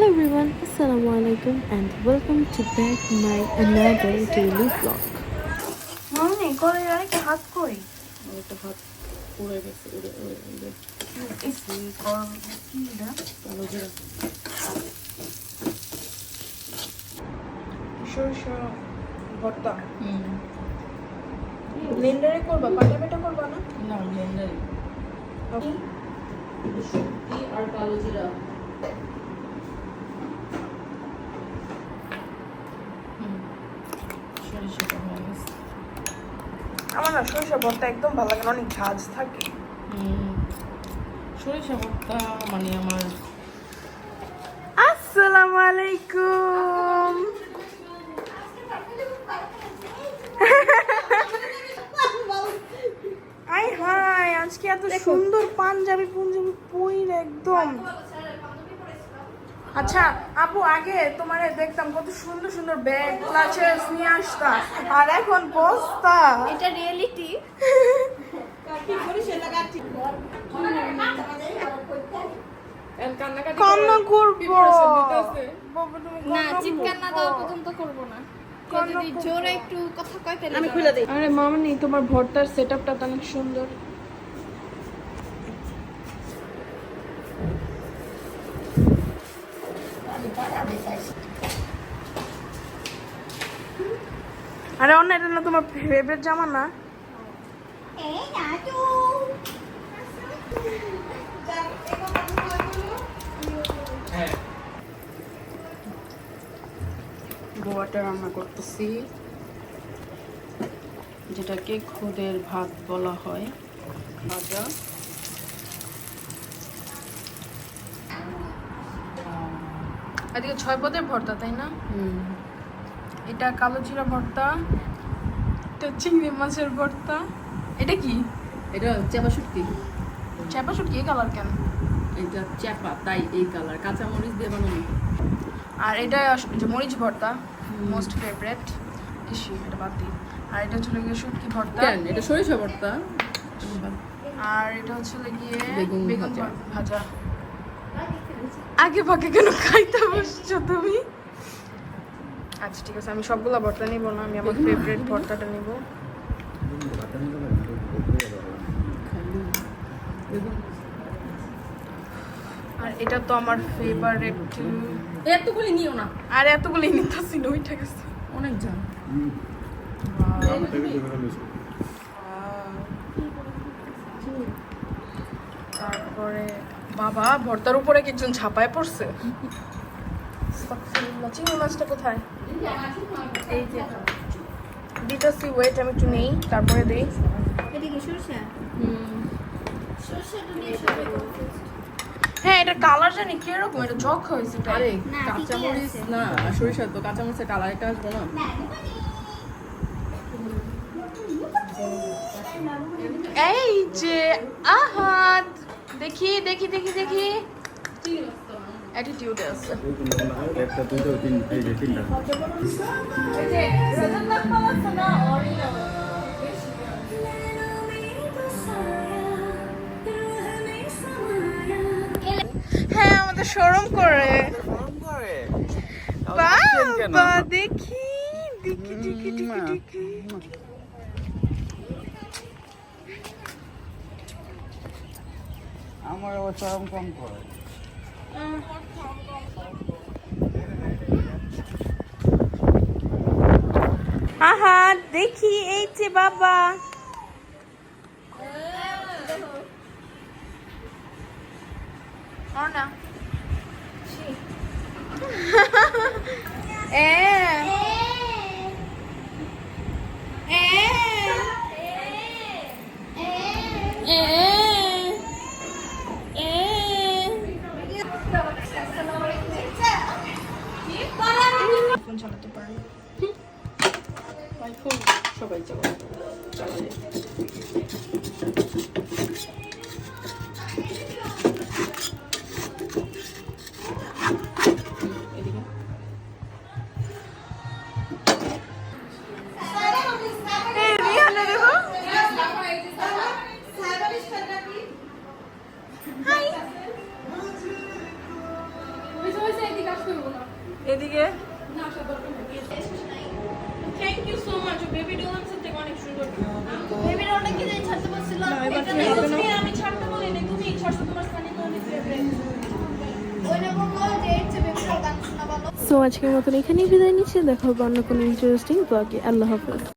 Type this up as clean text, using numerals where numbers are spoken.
Hello everyone, Assalamualaikum and welcome to back my another daily vlog. মনে করে আর কি হাত কই একটা হাত পড়ে গেছে ইসি কর কি এটা কালো জিরা সরষে ভর্তা ব্লেন্ডারে করবা পাটা বেটা করবা না না ব্লেন্ডারে শুটকি আর কালো জিরা সরিষাটা হয়ে গেছে আমার না সরষে ভর্তা একদম ভালো লাগে না, অনেক ঝাঁজ থাকে। সরিষা ভর্তা মানে আমার আসসালামু আলাইকুম। আই হাই, আজকে এত সুন্দর পাঞ্জাবি পরে একদম। আচ্ছা আপু, আগে তোমারে দেখতাম কত সুন্দর সুন্দর ব্যাগ ক্লাচেস নিয়ে আসতা, আর এখন বস্তা। এটা রিয়েলিটি। কান্না করবো না, চিৎকার না দেওয়া পর্যন্ত করব না। কেউ যদি জোরে একটু কথা কয় তাহলে আমি খুলে দিই। আরে মামনি, তোমার ভর্তার সেটআপটা তো অনেক সুন্দর। আরে অন্য এটা না তোমার ফেভারিট জামা না? গোয়াটা রান্না করতেছি, যেটাকে খুদের ভাত বলা হয়। ভাজা এদিকে 6 পদের ভর্তা, তাই না? এটা কালো জিরা ভর্তা, এটা চিংড়ি মাছের ভর্তা। এটা কি? এটা চাপা শুটকি। চাপা শুটকি এই কালার কেন? এটা চাপা, তাই এই কালার। কাঁচামরিচ দিয়ে বানানো। আর এটা যে মরিচ ভর্তা, মোস্ট ফেভারিট। ইসি এটা বাদ দিই। আর এটা হচ্ছে গিয়ে শুটকি ভর্তা। কেন এটা সরিষা ভর্তা। আর এটা হচ্ছে গিয়ে বেগুন বেগুন ভাজা। ভাজা। আগে ভাগে কেন খাইতে বসছো তুমি? আচ্ছা ঠিক আছে, আমি সবগুলা ভর্তা নিব না, আমি আমার ফেভারিট ভর্তাটা নিব। আর এটা তো আমার ফেভারিট। এতগুলি নিও না, আর এতগুলো নিতেছি না, ওইটা গেছে অনেক জান। তারপরে বাবা, ভর্তার উপরে কি একজন ঝাপায় পড়ছে। আস্তাগফিরুল্লাহ। চিংড়ি মাছটা কোথায়? এই যে দিতেছি, ওয়েট আমি একটু নেই, তারপরে দেই। এটা কি সরষে? সরষেটা নিয়ে সবাই confused। হ্যাঁ, এটা কালার জানি কিরকম, এটা জগ হয়েছে তাই। আরে না, কাঁচামরিচ ঠিকই আছে। না, সরিষা তো কাঁচামরিচের কালার একটা আসবে না। এই যে আহাদ, দেখি দেখি দেখি দেখি, অ্যাটিটিউড আছে। একটা দুটো তিন এই যে তিনটা এই যে রজনীগন্ধা আছে না, হ্যাঁ আমাদের শরম করে। বাবা দেখি দেখি দেখি দেখি দেখি। আমার আবার চরম কম করে। আহা দেখি, এই যে বাবা। অর্ণা এ ফোন চালাতে পারে। আইফোন সবাই চালায়। এদিকে রিহানা দেখো। হাই। এদিকে thank you so much baby doll আনসার থেকে অনেক সুন্দর বেবি ডলটা কি দিয়ে ছাড়তে বলছিল আমি ছাড়তে বলি না তুমি ছাড়ছো তোমার সানি তো অনেক ফেভারিট ওইটা বললো যে ইচ্ছে বেবি ডল গান শোনা ভালো সো আজকের মতন এখানেই বিদায় নিচ্ছি, দেখা হবে অন্য কোনো ইন্টারেস্টিং ব্লগে। আল্লাহ হাফেজ।